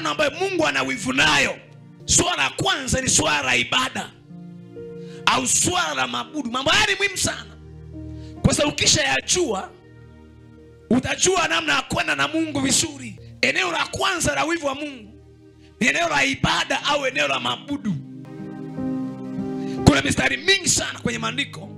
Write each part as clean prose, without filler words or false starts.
matano ambayo Mungu ana wivu nayo. Swala la kwanza ni swala la ibada au swala la maabudu. Mambo haya ni muhimu sana, kwa sababu ukisha yajua utajua namna ya kwenda na Mungu vizuri. Eneo la kwanza la wivu wa Mungu ni eneo la ibada au eneo la maabudu. Kuna mistari mingi sana kwenye maandiko,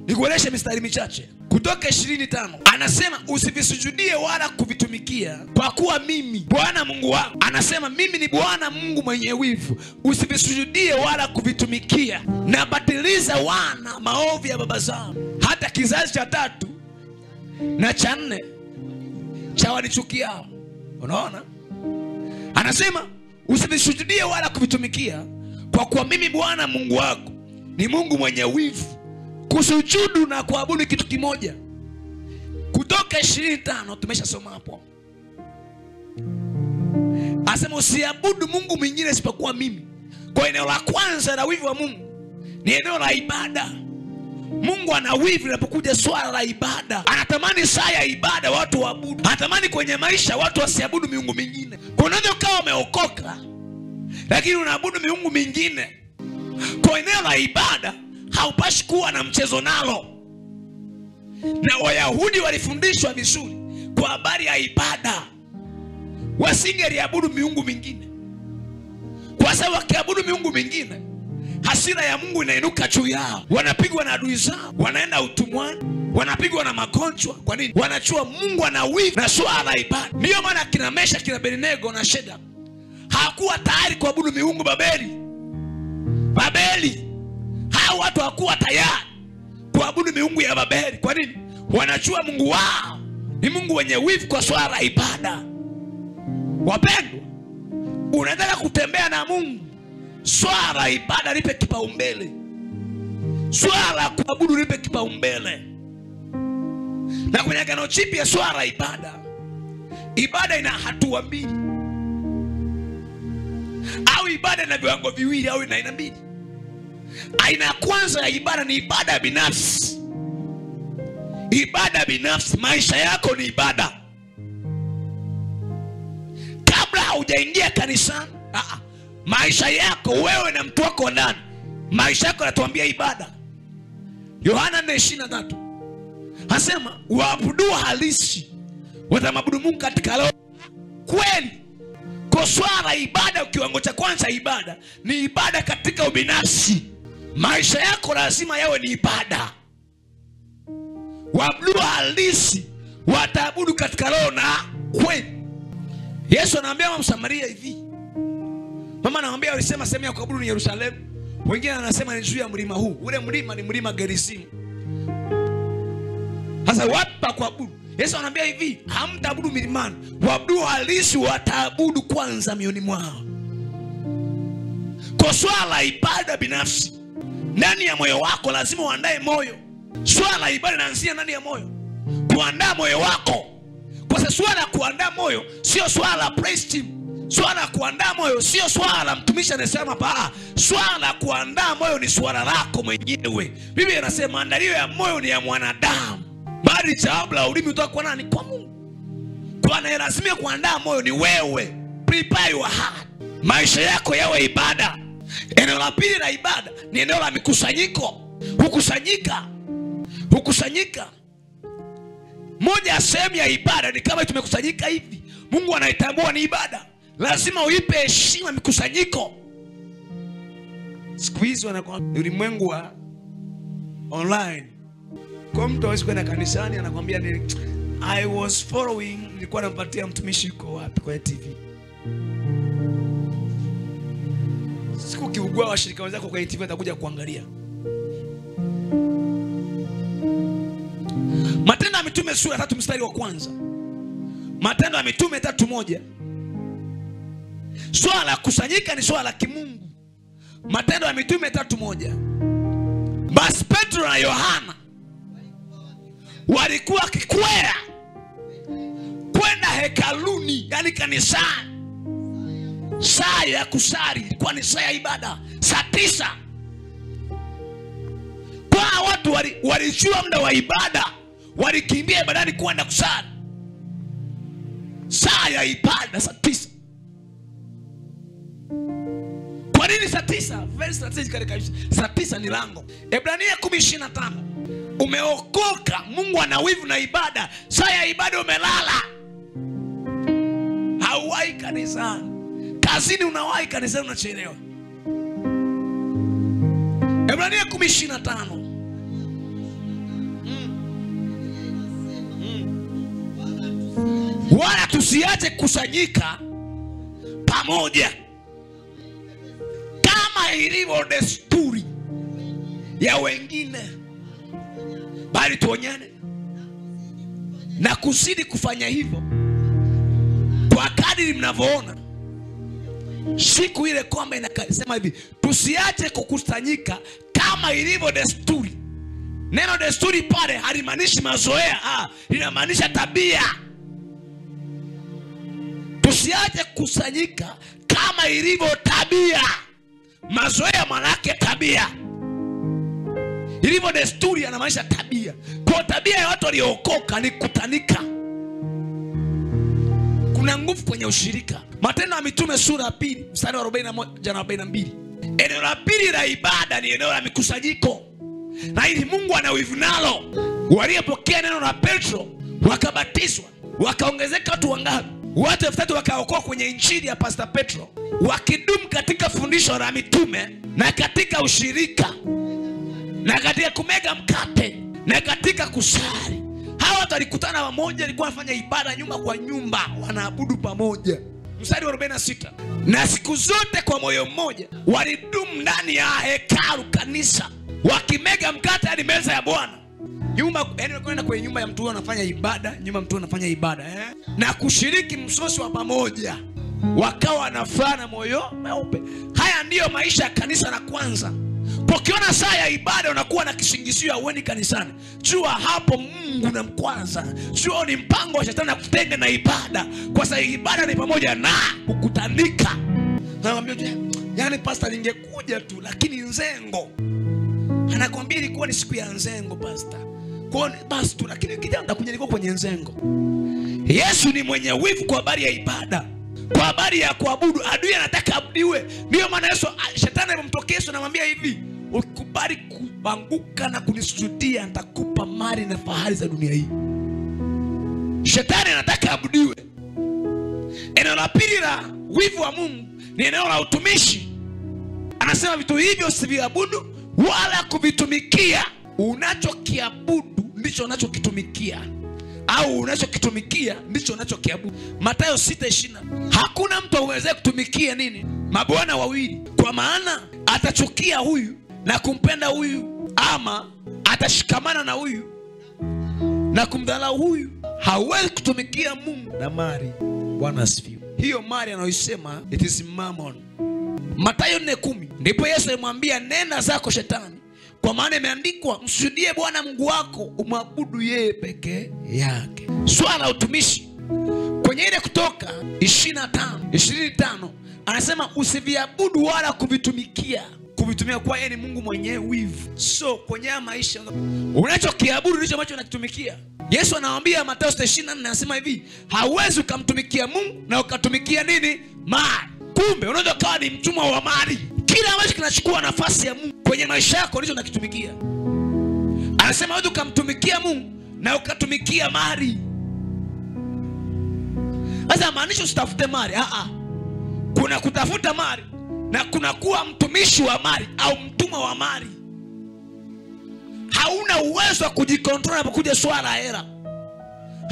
nikueleze mistari michache. Kutoka 25 anasema usivisujudie wala kuvitumikia, kwa kuwa mimi Bwana Mungu wako, anasema mimi ni Bwana Mungu mwenye wivu, usivisujudie wala kuvitumikia, na batiliza wana maovu ya baba zao hata kizazi cha 3 na cha 4 cha wanichukiao. Unaona, anasema usivisujudie wala kuvitumikia, kwa kuwa mimi Bwana Mungu wako ni Mungu mwenye wivu. Kusujudu na kuabudu kitu kimoja. Kutoka 25 tumeshasoma hapo. Asema usiabudu Mungu mwingine isipokuwa mimi. Kwa eneo la kwanza la wivu wa Mungu ni eneo la ibada. Mungu ana wivu linapokuja swala la ibada. Anatamani saa ya ibada watu waabudu. Anatamani kwenye maisha watu wasiabudu miungu mingine. Unaweza ukawa umeokoka lakini unaabudu miungu mingine. Kwa eneo la ibada haupashi kuwa na mchezo nalo. Na Wayahudi walifundishwa vizuri kwa habari ya ibada. Wasingeliabudu miungu mingine, kwa sababu wakiabudu miungu mingine hasira ya Mungu inainuka juu yao. Wanapigwa na adui zao, wanaenda utumwani, wanapigwa na magonjwa. Kwa nini? Wanachua Mungu ana wivu na swala la ibada. Ndio maana kina Mesha, kina Abednego na Shadraka hawakuwa tayari kuabudu miungu Babeli. Hao watu hawakuwa tayari kuabudu miungu ya Babeli. Kwa nini? Wanachua Mungu wao ni Mungu wenye wivu kwa swala la ibada. Wapendwa, unataka kutembea na Mungu, swala la ibada lipe kipaumbele. Swala la kuabudu lipe kipaumbele. Na kwenye Agano Jipya swala la ibada ina hatua mbili, au ibada ina viwango viwili au ina aina mbili. Aina ya kwanza ya ibada ni ibada binafsi. Ibada binafsi, maisha yako ni ibada. Kabla haujaingia kanisani, maisha yako wewe na mtu wako ndani, maisha yako yanatuambia ibada. Yohana 4:23 hasema waabudu halisi watamwabudu Mungu katika roho kweli. Kwa swala ibada, kiwango cha kwanza ibada ni ibada katika ubinafsi. Maisha yako lazima yawe ni ibada. Waabudu halisi wataabudu katika roho na kweli. Yesu anaambia Msamaria hivi. Mama anamwambia alisema sehemu ya kuabudu ni Yerusalemu. Wengine wanasema ni juu ya mlima huu. Ule mlima ni mlima Gerizimu. Sasa wapi pa kuabudu? Yesu anaambia hivi, hamtaabudu milimani. Waabudu halisi wataabudu kwanza mioni mwao. Kwa swala ibada binafsi, ndani ya moyo wako lazima uandae moyo. Swala ibada inaanzia ndani ya moyo. Kuandaa moyo wako. Kwa sababu swala kuandaa moyo sio swala la praise team. Swala kuandaa moyo sio swala la mtumishi anasema pa. Swala kuandaa moyo ni swala lako mwenyewe. Biblia inasema maandalio ya moyo ni ya mwanadamu, bali jawabu la ulimi kutoka kwa nani? Kwa Mungu. Kwa anayelazimia kuandaa moyo ni wewe. Prepare your heart. Maisha yako yawe ibada. Eneo la pili la ibada ni eneo la mikusanyiko. Hukusanyika. Moja ya sehemu ya ibada ni kama tumekusanyika hivi. Mungu anaitambua ni ibada. Lazima uipe heshima mikusanyiko. Siku hizi wanakuambia ulimwengu wa online. Kwa mtu hawezi kwenda kanisani anakuambia I was following, nilikuwa nampatia mtumishi yuko wapi kwa TV. Siku kiugua washirika wenzako kwa TV atakuja kuangalia. Matendo ya Mitume sura 3 mstari wa kwanza. Matendo ya Mitume 3:1. Swala la kusanyika ni swala la kimungu. Matendo ya Mitume 3:1. Basi Petro na Yohana walikuwa kikwea kwenda hekaluni, yani kanisani. Saa ya kusali ilikuwa ni saa ya ibada, saa 9. Kwa watu walijua muda wa ibada, walikimbia ibadani kwenda kusali. Saa ya ibada saa 9. Lakini saa 9, very strategic kabisa. Saa 9 ni lango. Ebrania 10:25. Umeokoka, Mungu ana wivu na ibada. Saa ya ibada umelala. Hauwahi kanisani. Kazini unawahi, kanisani unachelewa. Ebrania 10:25. Wala tusiache kusanyika pamoja kama ilivyo desturi ya wengine, bali tuonyane na kuzidi kufanya hivyo kwa kadiri mnavyoona siku ile kwamba inasema hivi, tusiache kukusanyika kama ilivyo desturi. Neno desturi pale halimaanishi mazoea, linamaanisha tabia. Tusiache kusanyika kama ilivyo tabia. Mazoea manake tabia. Ilivyo desturi anamaanisha tabia. Kwa tabia ya watu waliookoka ni kutanika. Kuna nguvu kwenye ushirika. Matendo ya Mitume sura ya 2 mstari wa 41 na 42. Eneo la pili la ibada ni eneo la mikusanyiko. Na ili Mungu ana wivu nalo. Waliopokea neno la Petro wakabatizwa, wakaongezeka watu wangapi? Watu 3,000 wakaokoka kwenye injili ya Pastor Petro, wakidumu katika fundisho la mitume na katika ushirika na katika kumega mkate na katika kusali. Hawa watu walikutana pamoja, walikuwa wanafanya ibada nyumba kwa nyumba, wanaabudu pamoja. Mstari wa 46. Na siku zote kwa moyo mmoja walidumu ndani ya hekalu kanisa, wakimega mkate hadi meza ya Bwana. Nyumba, yani kwenda kwenye nyumba ya mtu anafanya ibada, nyumba mtu anafanya ibada, na kushiriki msosi wa pamoja, wakawa na furaha na moyo mweupe. Haya ndiyo maisha ya kanisa la kwanza. Ukiona saa ya ibada unakuwa na kisingizio uende kanisani, jua hapo Mungu na mkwanza. Jua ni mpango wa shetani kutenga na ibada, kwa sababu ibada ni pamoja na kukutanika. Naambia yani pastor ningekuja tu, lakini nzengo. Anakuambia ilikuwa ni siku ya nzengo pastor. Kwa basi tu, lakini kijana nitakuja nilikuwa kwenye nzengo. Yesu ni mwenye wivu kwa habari ya ibada, kwa habari ya kuabudu. Adui anataka abudiwe. Ndio maana Yesu, shetani alimtokea Yesu anamwambia hivi, ukikubali kuanguka na kunisujudia nitakupa mali na fahari za dunia hii. Shetani anataka abudiwe. Eneo la pili la wivu wa Mungu ni eneo la utumishi. Anasema vitu hivyo usiviabudu wala kuvitumikia. Unachokiabudu ndicho unachokitumikia, au unachokitumikia ndicho unachokiabudu. Mathayo 6:20. Hakuna mtu aweze kutumikia nini? Mabwana wawili, kwa maana atachukia huyu na kumpenda huyu, ama atashikamana na huyu na kumdharau huyu. Hauwezi kutumikia Mungu na mali. Bwana asifiwe. Hiyo mali anayoisema it is mammon. Mathayo 4:10. Ndipo Yesu alimwambia, nenda zako shetani, kwa maana imeandikwa, msujudie Bwana Mungu wako, umwabudu yeye peke yake. Swala la utumishi kwenye ile Kutoka 25 anasema usiviabudu wala kuvitumikia. Kuvitumia kwa yeye ni Mungu mwenye wivu. So kwenye maisha unachokiabudu ndicho ambacho unakitumikia. Yesu anawaambia Mathayo 6:24 anasema hivi, hauwezi ukamtumikia Mungu na ukatumikia nini? Mali. Kumbe unaweza kuwa ni mtumwa wa mali. Kila ambacho kinachukua nafasi ya Mungu kwenye maisha yako ndicho unakitumikia. Anasema wewe ukamtumikia Mungu na ukatumikia mali. Sasa maanisha usitafute mali. Kuna kutafuta mali na kuna kuwa mtumishi wa mali au mtumwa wa mali. Hauna uwezo wa kujikontrol unapokuja swala la hela.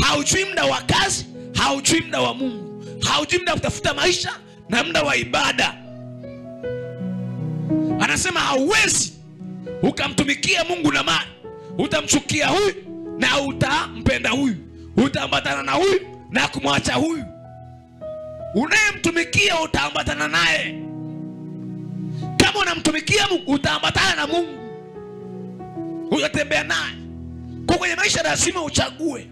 Haujui muda wa kazi, haujui muda wa Mungu, haujui muda wa kutafuta maisha na muda wa ibada. Anasema hauwezi ukamtumikia Mungu na mali. Utamchukia huyu na utampenda huyu, utaambatana na huyu na kumwacha huyu. Unayemtumikia utaambatana naye. Kama unamtumikia Mungu utaambatana na Mungu, utatembea naye. Kwa kwenye maisha lazima uchague.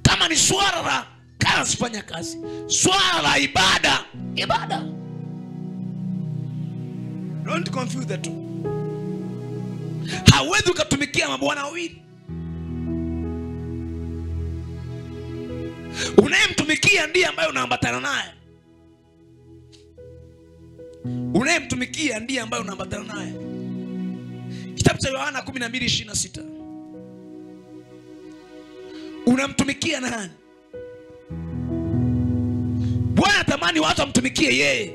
Kama ni swala la kazi, fanya kazi. Swala la ibada, ibada. Don't confuse the two. Hauwezi ukatumikia mabwana wawili. Unayemtumikia ndiye ambaye unaambatana naye. Unayemtumikia ndiye ambaye unaambatana naye. Kitabu cha Yohana 12:26. Unamtumikia nani? Bwana anatamani watu wamtumikie yeye.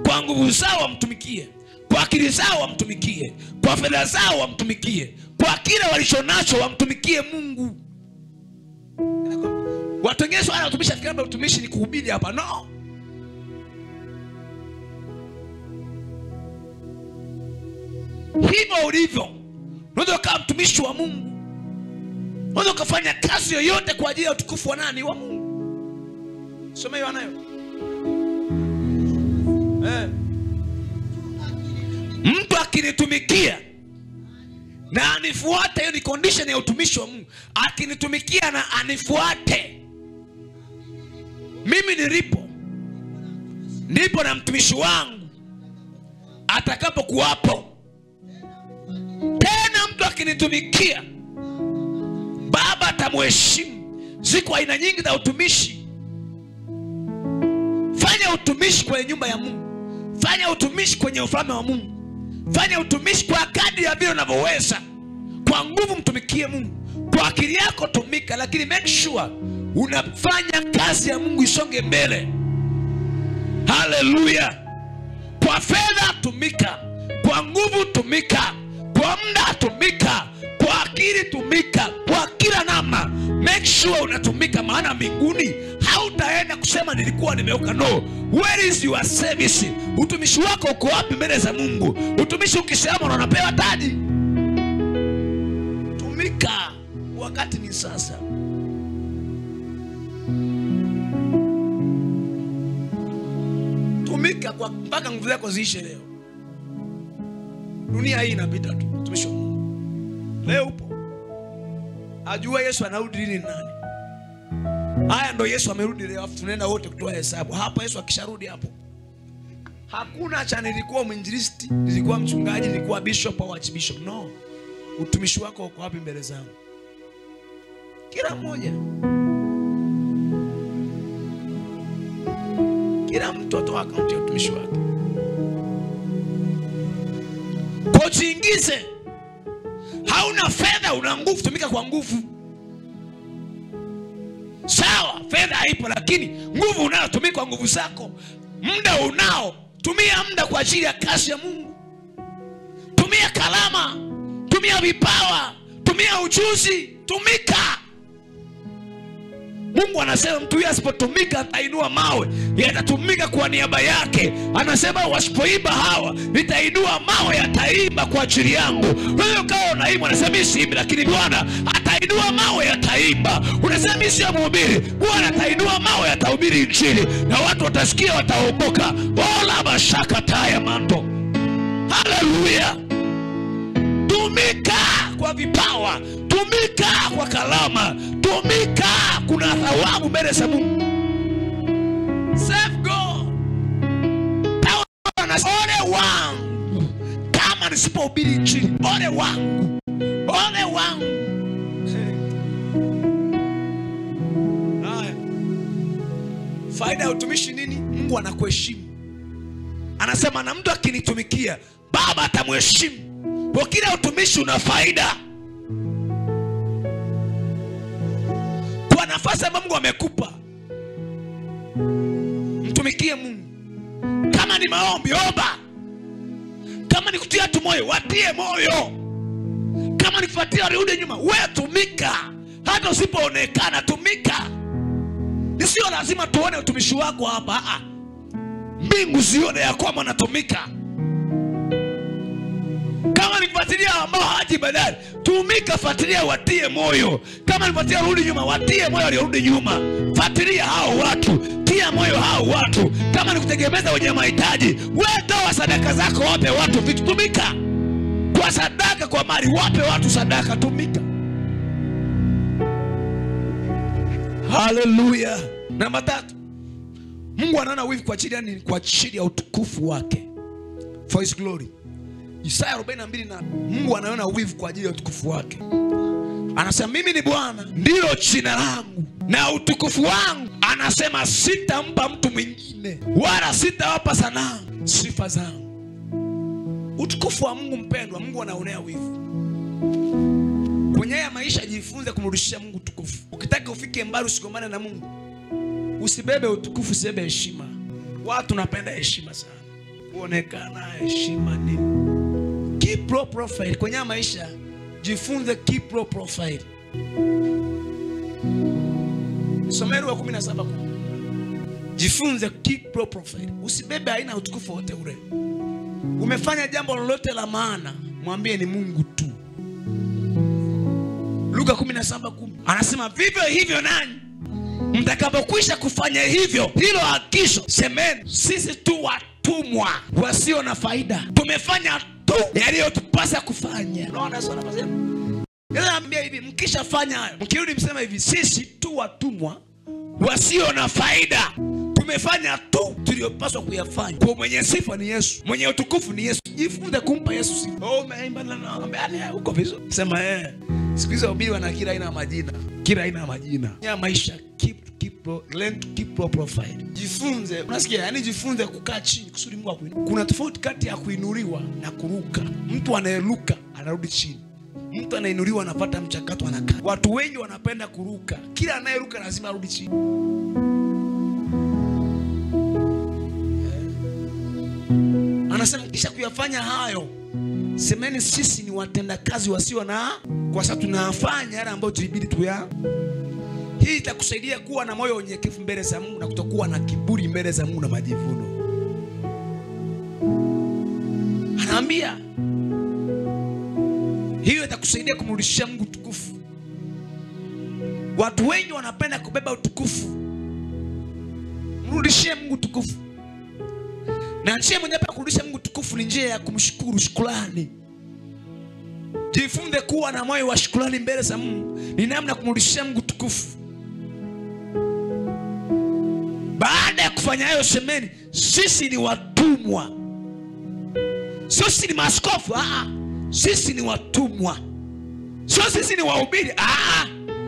Kwa nguvu zao wamtumikie, kwa akili zao wamtumikie, kwa fedha zao wamtumikie, kwa kile walichonacho wamtumikie Mungu. Watu wengine swala la utumishi afikiri utumishi ni kuhubiri hapa. No. Hivyo ulivyo, unaweza kuwa mtumishi wa Mungu. Unaweza kufanya kazi yoyote kwa ajili ya utukufu wa nani? Wa Mungu. Soma hiyo anayo. Mtu akinitumikia na anifuate, hiyo ni condition ya utumishi wa Mungu. Akinitumikia na anifuate, mimi ndipo na mtumishi wangu atakapokuwapo. Tena mtu akinitumikia, Baba atamheshimu. Ziko aina nyingi za utumishi. Fanya utumishi kwenye nyumba ya Mungu. Fanya utumishi kwenye ufalme wa Mungu. Fanya utumishi kwa kadri ya vile unavyoweza. Kwa nguvu mtumikie Mungu. Kwa akili yako tumika, lakini make sure unafanya kazi ya Mungu isonge mbele. Haleluya. Kwa fedha tumika, kwa nguvu tumika, kwa muda tumika, kwa akili tumika, kwa kila namna. Make sure unatumika, maana mbinguni hautaenda kusema nilikuwa nimeuka. No. Where is your service? Utumishi wako uko wapi mbele za Mungu? Utumishi ukisema unapewa taji. Tumika, wakati ni sasa. Tumika kwa mpaka nguvu zako ziishe leo. Dunia hii inapita tu. Utumishi wa Mungu leo upo. Ajua Yesu anarudi lini nani? Haya ndo Yesu amerudi leo, afu tunaenda wote kutoa hesabu. Hapa Yesu akisharudi hapo, hakuna cha nilikuwa mwinjilisti, nilikuwa mchungaji, nilikuwa bishop au archbishop. No. Utumishi wako uko wapi mbele zangu? Kila mmoja, kila mtu atoa akaunti ya utumishi wake. Kwa usiingize. Hauna fedha, una nguvu, tumika kwa nguvu. Sawa, fedha haipo, lakini nguvu unayo, tumika kwa nguvu zako. Muda unao, tumia muda kwa ajili ya kazi ya Mungu. Tumia kalama, tumia vipawa, tumia ujuzi, tumika. Mungu anasema mtu yeye asipotumika atainua mawe, yatatumika kwa niaba yake. Anasema wasipoimba hawa, nitainua mawe yataimba kwa ajili yangu. Wewe kama unaimba unasema mimi siimbi, lakini Bwana atainua mawe yataimba. Unasema mimi si mhubiri, Bwana atainua mawe yatahubiri injili na watu watasikia, wataokoka. Wala mashaka taya mando. Haleluya. Tumika kwa vipawa, tumika kwa kalama, tumika. Kuna thawabu mbele za Mungu. Save God. Ole wangu kama nisipohubiri injili. Ole wangu, ole wangu. Haya, faida ya utumishi nini? Mungu anakuheshimu. Anasema na mtu akinitumikia, Baba atamheshimu. Kwa kila utumishi una faida. Kwa nafasi ambayo Mungu amekupa, mtumikie Mungu. Kama ni maombi, omba. Kama ni kutia tu moyo, watie moyo. Kama ni kufuatia rudi nyuma, wewe tumika. Hata usipoonekana tumika. Sio lazima tuone utumishi wako hapa. Mbingu zione ya kwamba unatumika. Kama ni kufuatilia ambao haji badali, tumika, fuatilia, watie moyo. Kama ni kufuatilia rudi nyuma, watie moyo waliorudi nyuma. Fuatilia hao watu, tia moyo hao watu. Kama ni kutegemeza wenye mahitaji, wewe toa sadaka zako, wape watu vitu, tumika. Kwa sadaka, kwa mali, wape watu sadaka, tumika. Haleluya. Namba 3. Mungu anaona wivu kwa ajili ya nini? Kwa ajili ya utukufu wake. For his glory. Isaya 42 na Mungu anaona wivu kwa ajili ya utukufu wake. Anasema mimi ni Bwana, ndilo jina langu na utukufu wangu. Anasema sitampa mtu mwingine, wala sitawapa sanamu. sifa zangu. Utukufu wa Mungu mpendwa, Mungu anaonea wivu. Kwenye haya maisha jifunze kumrudishia Mungu utukufu. Ukitaka ufike mbali usigombane na Mungu, usibebe utukufu, usibebe heshima. Watu napenda heshima sana, kuonekana, heshima nini. Keep low profile kwenye haya maisha. Jifunze keep low profile. Someri wa 17. Jifunze keep low profile. Usibebe aina utukufu wote ule. Umefanya jambo lolote la maana, mwambie ni Mungu tu. Luka 17:10 anasema vivyo hivyo nanyi mtakapokwisha kufanya hivyo, hilo hakisho semeni, sisi tu watumwa wasio na faida, tumefanya tu yaliyotupasa kufanya. Unaona sana nasema. Naambia hivi, mkishafanya hayo, mkirudi msema hivi, sisi tu watumwa wasio na faida, tumefanya tu tuliyopaswa kuyafanya. Kwa mwenye sifa ni Yesu, mwenye utukufu ni Yesu. Jifunze kumpa Yesu sifa. Oh, umeimba na naambia uko vizuri. Sema siku hizo ubiri wana kila aina ya majina. Kila aina ya majina. Ya maisha learn to keep low profile. Jifunze, unasikia? Yaani jifunze kukaa chini kusudi Mungu akuinue. Kuna tofauti kati ya kuinuliwa na kuruka. Mtu anayeruka anarudi chini. Mtu anainuliwa anapata mchakato anakaa. Watu wengi wanapenda kuruka. Kila anayeruka lazima arudi chini. Anasema kisha kuyafanya hayo, semeni sisi ni watendakazi wasio na, kwa sababu tunafanya yale ambayo tulibidi tuya. Hii itakusaidia kuwa na moyo unyenyekevu mbele za Mungu na kutokuwa na kiburi mbele za Mungu na majivuno. Anaambia hiyo itakusaidia kumrudishia Mungu utukufu. Watu wengi wanapenda kubeba utukufu. Mrudishie Mungu utukufu. Na njia moja ya kurudisha Mungu tukufu ni njia ya kumshukuru, shukrani. Jifunze kuwa na moyo wa shukrani mbele za Mungu. Ni namna kumrudishia Mungu tukufu. Baada ya kufanya hayo semeni, sisi ni watumwa. Sisi ni maaskofu, sisi ni watumwa. Sisi ni wahubiri,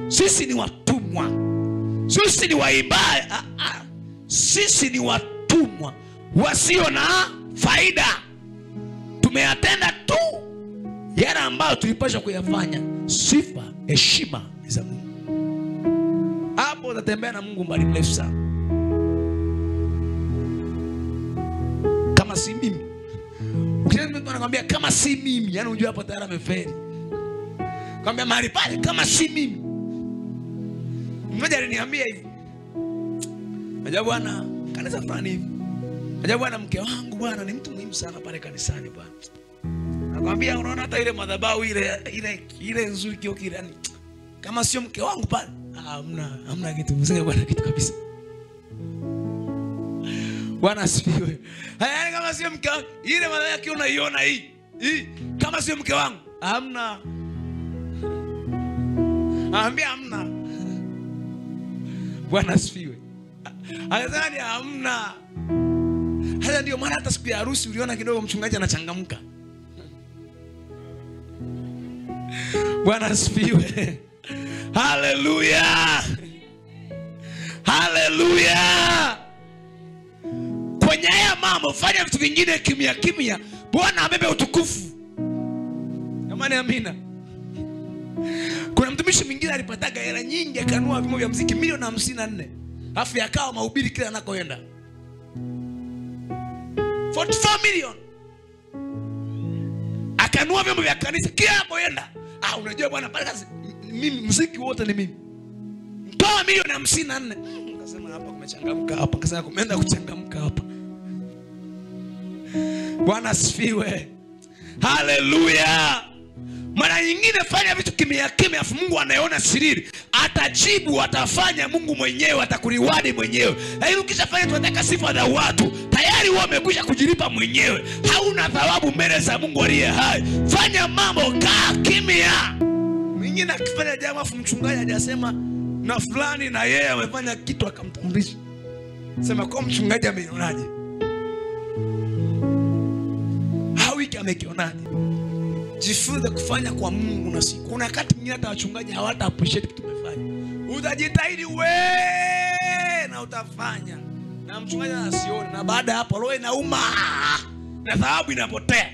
sisi ni watumwa. Sisi ni waimbaji, sisi ni watumwa wasio na faida. Tumeyatenda tu yale ambayo tulipaswa kuyafanya. Sifa, heshima ni za Mungu. Hapo utatembea na Mungu mbali mrefu sana. Kama si mimi, ukisema mtu anakuambia kama si mimi, yani unajua hapo tayari amefeli. Kwambia mahali pale kama si mimi. Mmoja aliniambia hivi, "Unajua bwana, kanisa fulani hivi. Unajua bwana, mke wangu bwana ni mtu muhimu sana pale kanisani bwana." Nakwambia unaona hata ile madhabahu ile nzuri kio kile, yani kama sio mke wangu pale, hamna kitu. Mzee bwana kitu kabisa. Bwana asifiwe. Yaani kama sio mke wangu, ile madhabahu yake unaiona hii kama sio mke wangu, hamna. Anambia hamna. Bwana asifiwe. Anadhani hamna. Hata ndio maana hata siku ya harusi uliona kidogo mchungaji anachangamka. Bwana asifiwe. Haleluya. Haleluya. Kwenye haya mambo fanya vitu vingine kimya kimya. Bwana abebe utukufu. Amani, amina. Kuna mtumishi mwingine alipataga hela nyingi akanua vyombo vya muziki milioni 54. Alafu yakawa mahubiri kila anakoenda. 44 million. Akanua vyombo vya kanisa kila anakoenda. Unajua bwana pale kazi mimi muziki wote ni mimi. Toa milioni 54. Akasema hapa kumechangamka hapa, akasema kumeenda kuchangamka hapa. Bwana asifiwe. Haleluya. Mara nyingine fanya vitu kimya kimya, afu Mungu anayeona siri atajibu, atafanya Mungu mwenyewe, atakuriwadi mwenyewe. Lakini ukishafanya tunataka sifa za watu, tayari wewe umekwisha kujilipa mwenyewe. Hauna thawabu mbele za Mungu aliye hai. Fanya mambo, kaa kimya. Mwingine akifanya jambo afu mchungaji hajasema na fulani na yeye amefanya kitu akamtambulisha. Sema kwa mchungaji ameionaje? Hawiki amekionaje? Jifunze kufanya kwa Mungu na siku. Kuna wakati mwingine hata wachungaji hawata appreciate kitu umefanya. Utajitahidi na utafanya. na mchungaji anasioni, na baada hapo roho inauma na thawabu inapotea.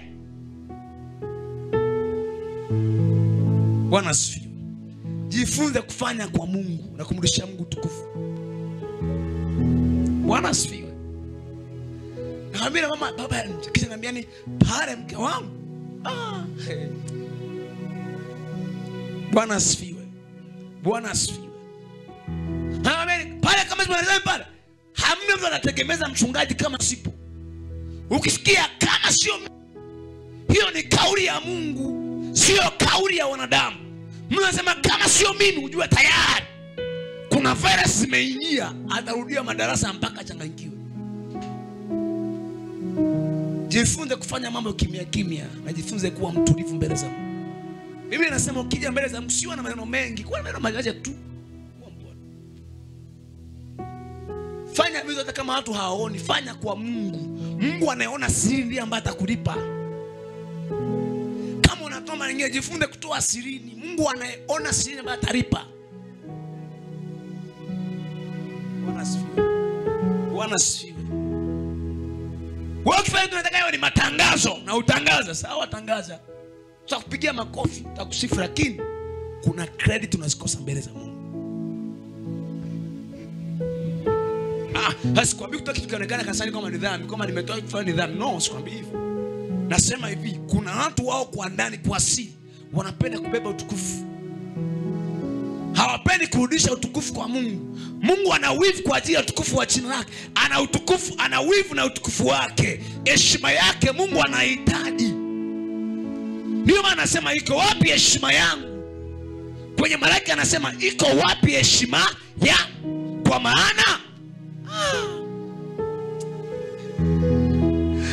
Bwana asifiwe. Jifunze kufanya kwa Mungu na kumrudishia Mungu tukufu. Bwana asifiwe. Naambia mama baba kisha niambia ni pale mke wangu. Bwana asifiwe. Bwana asifiwe. Naambia pale kama tunasema pale, hamna mtu anategemeza mchungaji kama sipo. Ukisikia kama sio, hiyo ni kauli ya Mungu, sio kauli ya wanadamu. Mungu anasema kama sio mimi, ujue tayari kuna virus zimeingia, atarudia madarasa mpaka changanyikiwe. Jifunze kufanya mambo kimya kimya, na jifunze kuwa mtulivu mbele za Mungu. Biblia inasema ukija mbele za Mungu usiwe na maneno mengi, kwa maneno machache tu. Fanya vitu hata kama watu hawaoni, fanya kwa Mungu. Mungu anayeona siri ndiye ambaye atakulipa. Kama unatoa mara nyingine, jifunze kutoa sirini. Mungu anayeona siri ambaye atalipa. Bwana asifiwe. Bwana asifiwe. Wewe kifanya tunataka hiyo ni matangazo, na utangaza, sawa tangaza. Tutakupigia makofi, tutakusifu, lakini kuna credit unazikosa mbele za Mungu. Sikwambii kutoa kitu kionekana kanisani kama ni dhambi, kama nimetoa kitu fulani ni dhambi. No, sikwambii hivyo. Nasema hivi, kuna watu wao kwa ndani kwa siri wanapenda kubeba utukufu. Hawapendi kurudisha utukufu kwa Mungu. Mungu ana wivu kwa ajili ya utukufu wa jina lake. Ana utukufu, ana wivu na utukufu wake. Heshima yake Mungu anahitaji. Ndio maana anasema iko wapi heshima yangu? Kwenye malaika anasema iko wapi heshima yangu? Kwa maana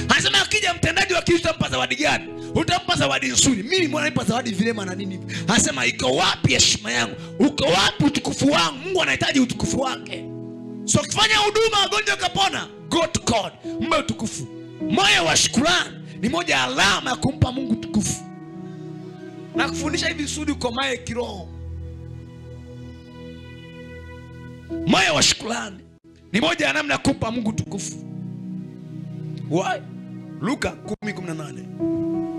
anasema ukija mtendaji wa Kristo utampa zawadi gani? Utampa zawadi nzuri. Mimi mbona nipa zawadi vilema na nini? Anasema iko wapi heshima yangu? Uko wapi utukufu wangu? Mungu anahitaji utukufu wake. So kufanya huduma wagonjwa kapona, go to God, mpe utukufu. Moyo wa shukrani ni moja ya alama ya kumpa Mungu utukufu. Na kufundisha hivi sudi ukomae kiroho. Moyo wa shukrani ni moja ya namna ya kumpa Mungu utukufu. Why? Luka 10:18.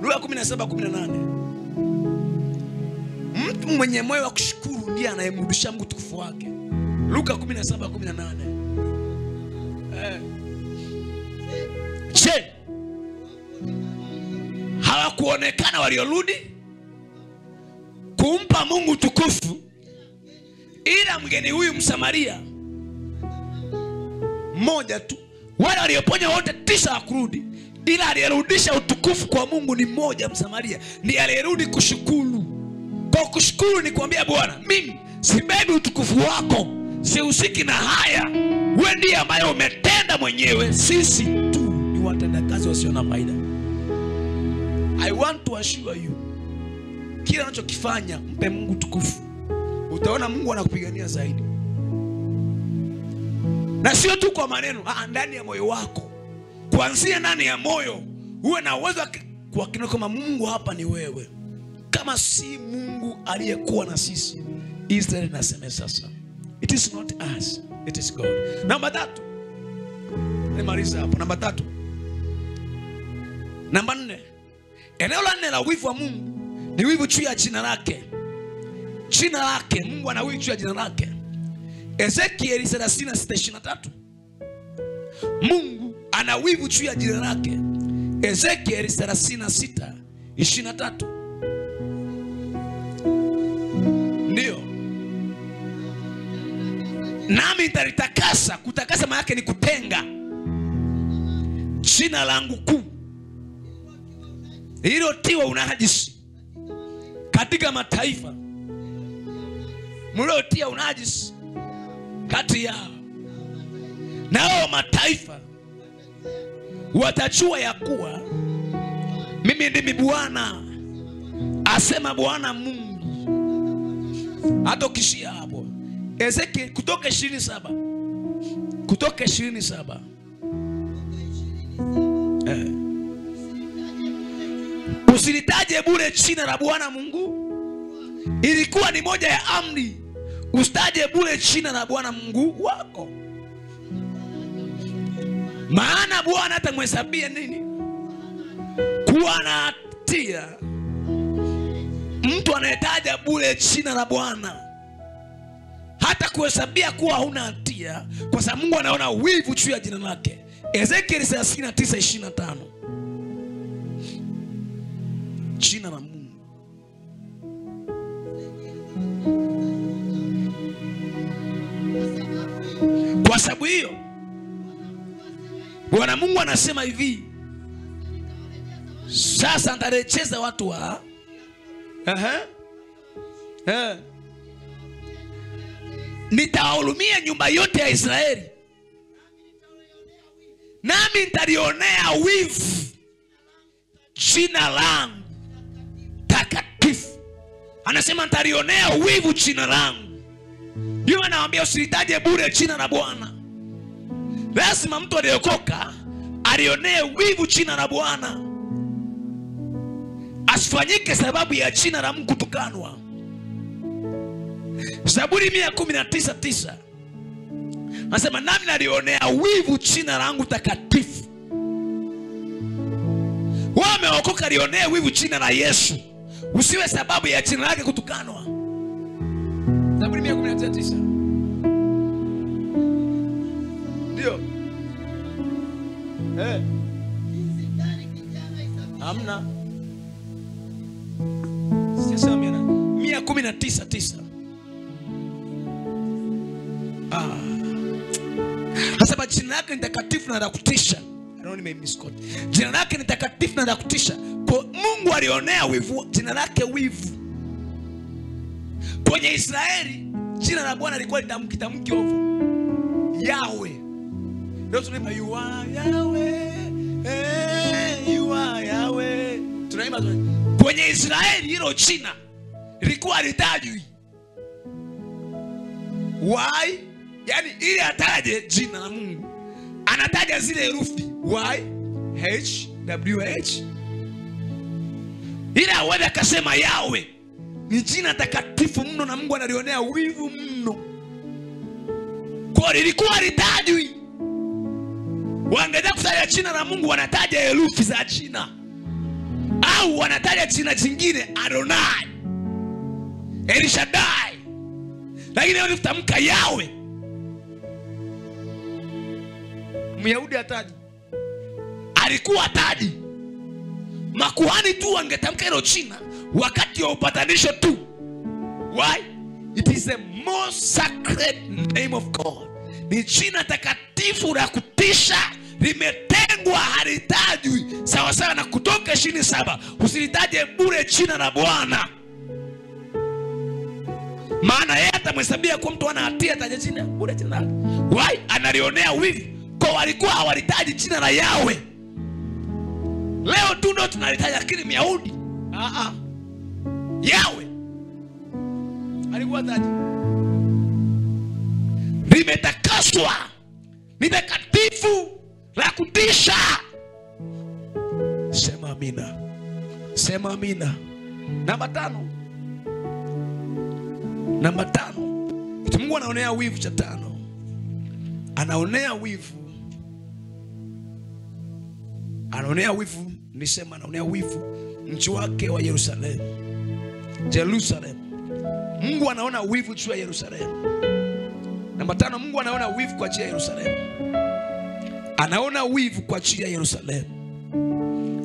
Luka 17:18. Mtu mwenye moyo wa kushukuru ndiye anayemrudishia Mungu utukufu wake. Luka 17:18. Je, hawakuonekana waliorudi kumpa Mungu utukufu ila mgeni huyu Msamaria mmoja tu? Wale walioponya wote 9 hawakurudi, ila aliyerudisha utukufu kwa Mungu ni mmoja, Msamaria. Ndiye aliyerudi kushukuru. Kwa kushukuru ni kuambia Bwana, mimi sibebi utukufu wako, sihusiki na haya. Wewe ndiye ambaye umetenda mwenyewe, sisi tu ni watendakazi wasio na faida. I want to assure you, kila unachokifanya mpe Mungu utukufu. Utaona Mungu anakupigania zaidi. Na sio tu kwa maneno, ndani ya moyo wako. Kuanzia ndani ya moyo uwe na uwezo kwa kina kama Mungu hapa ni wewe. Kama si Mungu aliyekuwa na sisi, Israeli nasema sasa, it is not us, it is God. Namba 3. Nimaliza hapo. Namba 3. Namba 4. Eneo la 4 la wivu wa Mungu ni wivu juu ya jina lake. Jina lake, Mungu ana wivu juu ya jina lake. Ezekiel 36:23. Mungu ana wivu juu ya jina lake. Ezekiel 36:23. Ndio. Nami nitalitakasa. Kutakasa maana yake ni kutenga. Jina langu kuu ililotiwa unajisi katika mataifa, mliotia unajisi kati yao, nao mataifa watajua ya kuwa mimi ndimi Bwana, asema Bwana Mungu. Hata ukishia hapo Ezekiel Kutoka 27. Kutoka 27. Usilitaje bure jina la Bwana Mungu. Ilikuwa ni moja ya amri. Usitaje bure jina la Bwana Mungu wako. maana Bwana atamhesabia nini? Kuwa na hatia mtu anayetaja bure jina la Bwana. Hata kuhesabia kuwa huna hatia, kwa sababu Mungu anaona wivu juu ya jina lake. Ezekiel 39:25. Jina la Mungu. Kwa sababu hiyo Bwana Mungu anasema hivi, sasa nitarejeza watu wa nitawahurumia nyumba yote ya Israeli, nami nitalionea wivu jina langu takatifu. Anasema nitalionea wivu jina langu. Yeye anawaambia usilitaje bure jina la Bwana. Lazima mtu aliyeokoka alionee wivu jina la Bwana, asifanyike sababu ya jina la Mungu kutukanwa. Zaburi 119:9 anasema nami nalionea wivu jina langu takatifu. Wewe umeokoka, lionea wivu jina la Yesu, usiwe sababu ya jina lake kutukanwa. Zaburi 119:9. Ndio. Amna. Sasa 119:9. Hasa jina lake ni takatifu na la kutisha. Jina lake ni takatifu na la kutisha. Kwa Mungu alionea wivu jina lake wivu. Kwenye Israeli jina la Bwana lilikuwa litamki ovu. Yahweh. Ndio tunaimba you are Yahweh. You are Yahweh. Tunaimba kwenye Israeli hilo jina lilikuwa litajwi. Why? Yani ili ataje jina la Mungu, anataja zile herufi Y, H, W, H. Ila wewe akasema Yahweh ni jina takatifu mno na Mungu analionea wivu mno. Kwa lilikuwa litajwi. Wangetaka kutaja jina la Mungu wanataja herufi za jina, au wanataja jina jingine Adonai, El Shaddai. Lakini leo tutamka Yahweh. Myahudi ataji, alikuwa ataji. Makuhani tu wangetamka hilo jina wakati wa upatanisho tu. Why? It is the most sacred name of God. Ni jina takatifu la kutisha, limetengwa, halitajwi. Sawa sawa na Kutoka 27, usilitaje bure jina la Bwana, maana yeye atamhesabia kwa mtu ana hatia ataje jina bure jina lake. Why? Analionea wivu. Kwa walikuwa hawalitaji jina la Yahweh. Leo tu ndo tunalitaja, lakini Myahudi Yahweh alikuwa taji. Limetakaswa, ni takatifu la kutisha. Sema amina. Sema amina. Namba 5. Namba 5. Mungu anaonea wivu cha 5. Anaonea wivu. Anaonea wivu, nisema anaonea wivu mji wake wa Yerusalemu. Jerusalem. Mungu anaona wivu juu ya Yerusalemu. Namba 5, Mungu anaona wivu kwa ajili ya Yerusalemu. Anaona wivu kwa ajili ya Yerusalemu.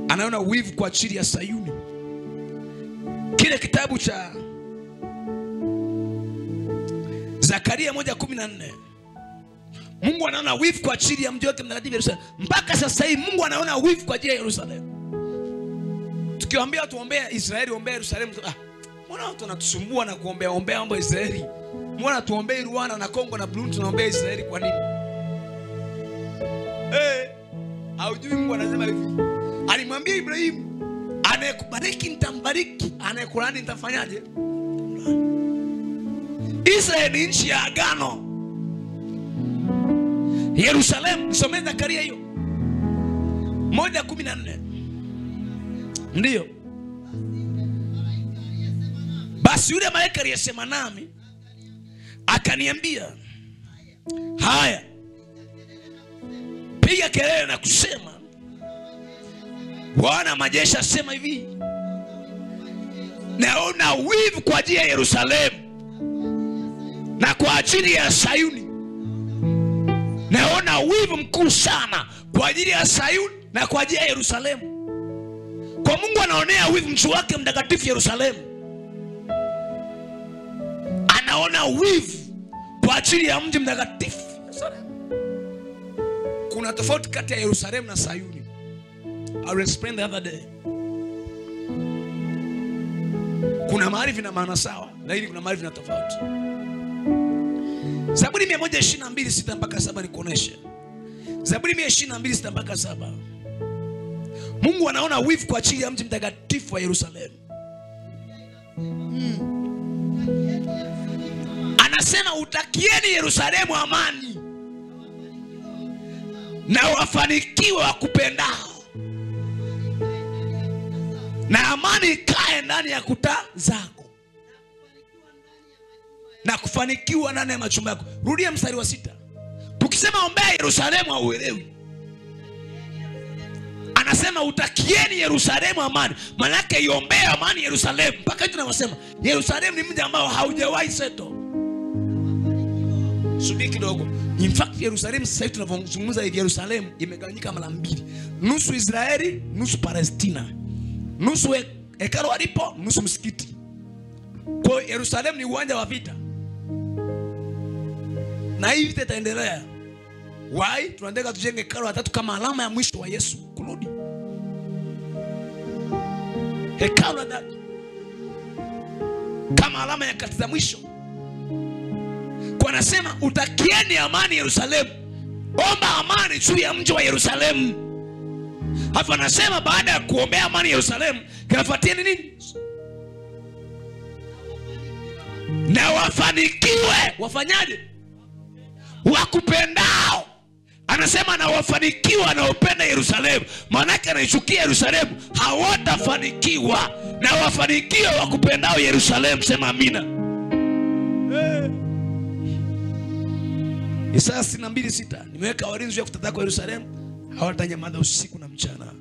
Anaona wivu kwa ajili ya Sayuni. Kile kitabu cha Zakaria 1:14. Mungu anaona wivu kwa ajili ya mji wake mtakatifu Yerusalemu. Mpaka sasa hivi Mungu anaona wivu kwa ajili ya Yerusalemu. Tukiwaambia tuombea Israeli, ombea Yerusalemu, mbona watu wanatusumbua na kuombea mambo ya Israeli? Mbona tuombee Rwanda na Kongo na Burundi, tunaombea Israeli kwa nini? Haujui Mungu anasema hivi. Alimwambia Ibrahimu, anayekubariki nitambariki, anayekulaani nitafanyaje? Israeli ni nchi ya agano. Yerusalemu, nisomee Zakaria hiyo 1:14. Ndiyo. Basi yule malaika aliyesema nami akaniambia, haya, piga akapiga kelele na kusema, Bwana majeshi asema hivi, naona wivu kwa ajili ya Yerusalemu na kwa ajili ya Sayuni. Naona wivu mkuu sana kwa ajili ya Sayuni na kwa ajili ya Yerusalemu. Kwa Mungu anaonea wivu mtu wake mtakatifu Yerusalemu. Anaona wivu kwa ajili ya mji mtakatifu Yerusalemu. Kuna tofauti kati ya Yerusalemu na Sayuni. I will explain the other day. Kuna mahali vina maana sawa, lakini kuna mahali vina tofauti. Zaburi 122:6 mpaka 7 nikuoneshe. Zaburi 122:6 mpaka 7. Mungu anaona wivu kwa ajili ya mji mtakatifu wa Yerusalemu. Anasema, utakieni Yerusalemu amani na wafanikiwe wakupendao, na amani ikae ndani ya kuta zako, na kufanikiwa ndani ya machumba yako. Rudia mstari wa 6. Tukisema ombea Yerusalemu hauelewi. Anasema utakieni Yerusalemu amani. Maana yake iombea amani Yerusalemu. Mpaka hiyo tunasema Yerusalemu ni mji ambao haujawahi settle. Subiri kidogo. In fact Yerusalemu sasa hivi tunavyozungumza hivi, Yerusalemu imegawanyika mara mbili. Nusu Israeli, nusu Palestina. Nusu hekalu alipo, nusu msikiti. Kwa Yerusalemu ni uwanja wa vita. Na hivi vita itaendelea. Why? Tunataka tujenge hekalu la tatu kama alama ya mwisho wa Yesu kurudi. Hekalu la tatu kama alama ya kati za mwisho. Kwa nasema utakieni amani Yerusalemu. Omba amani juu ya mji wa Yerusalemu. Hapa anasema baada ya kuombea amani Yerusalemu, kinafuatia nini? Na wafanikiwe. Wafanyaje? Wakupendao. Anasema na wafanikiwa wanaopenda Yerusalemu. Maana yake anaichukia Yerusalemu hawatafanikiwa. Na wafanikiwa wakupendao Yerusalemu. Sema amina. Isaya 62:6. Nimeweka walinzi wa kutataka Yerusalemu, hawatanyamaza usiku na mchana.